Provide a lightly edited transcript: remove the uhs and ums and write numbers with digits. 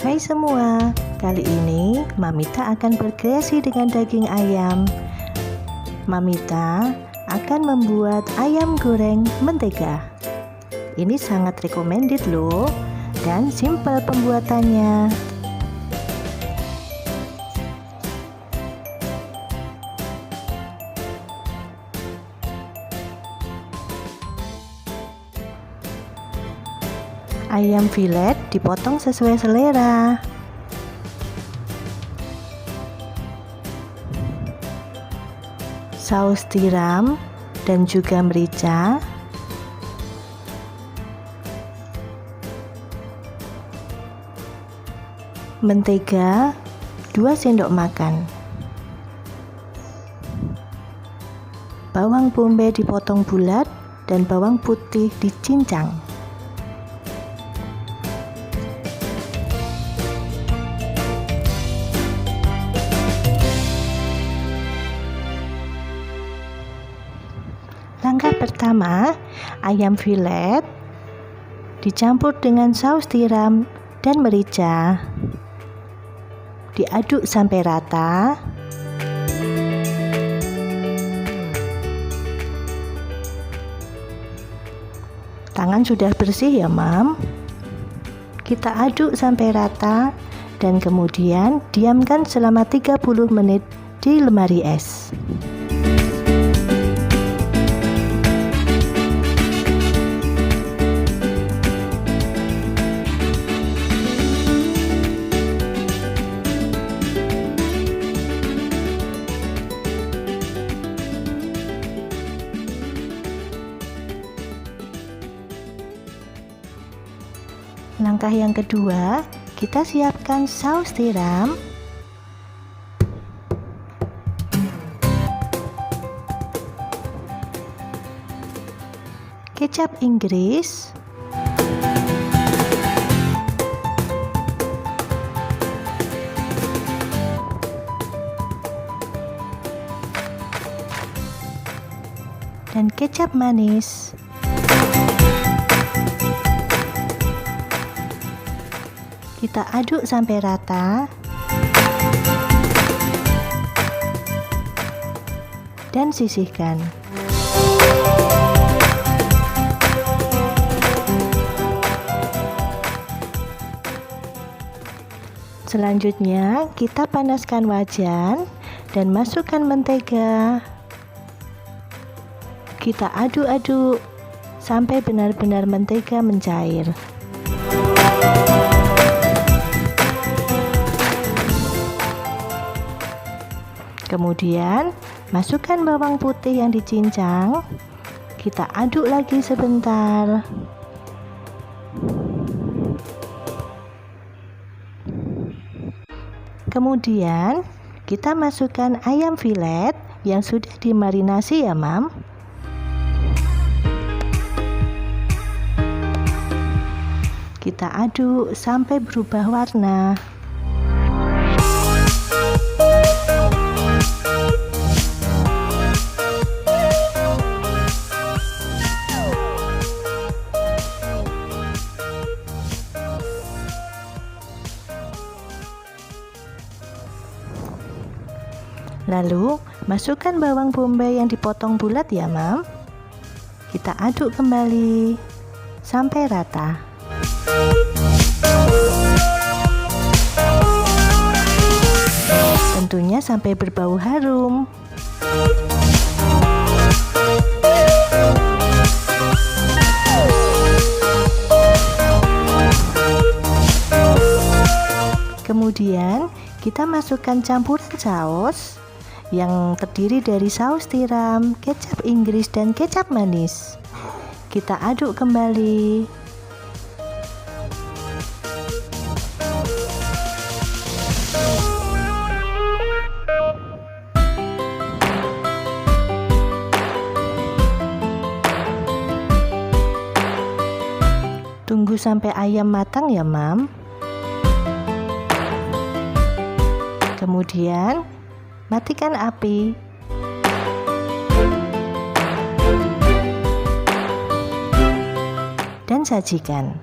Hai semua, kali ini Mamita akan berkreasi dengan daging ayam. Mamita akan membuat ayam goreng mentega. Ini sangat recommended loh, dan simple pembuatannya. Ayam filet dipotong sesuai selera. Saus tiram dan juga merica. Mentega 2 sendok makan. Bawang bombay dipotong bulat dan bawang putih dicincang. Langkah pertama, ayam filet dicampur dengan saus tiram dan merica. Diaduk sampai rata. Tangan sudah bersih ya, Mam. Kita aduk sampai rata dan kemudian diamkan selama 30 menit di lemari es. Langkah yang kedua, kita siapkan saus tiram, kecap Inggris, dan kecap manis. Kita aduk sampai rata dan sisihkan. Selanjutnya, kita panaskan wajan dan masukkan mentega. Kita aduk-aduk sampai benar-benar mentega mencair. Kemudian, masukkan bawang putih yang dicincang. Kita aduk lagi sebentar. Kemudian, kita masukkan ayam filet yang sudah dimarinasi ya, Mam. Kita aduk sampai berubah warna. Lalu, masukkan bawang bombay yang dipotong bulat ya, Mam. Kita aduk kembali sampai rata. Tentunya sampai berbau harum. Kemudian, kita masukkan campuran saus yang terdiri dari saus tiram, kecap Inggris, dan kecap manis. Kita aduk kembali. Tunggu sampai ayam matang ya, Mam. Kemudian matikan api. Dan sajikan.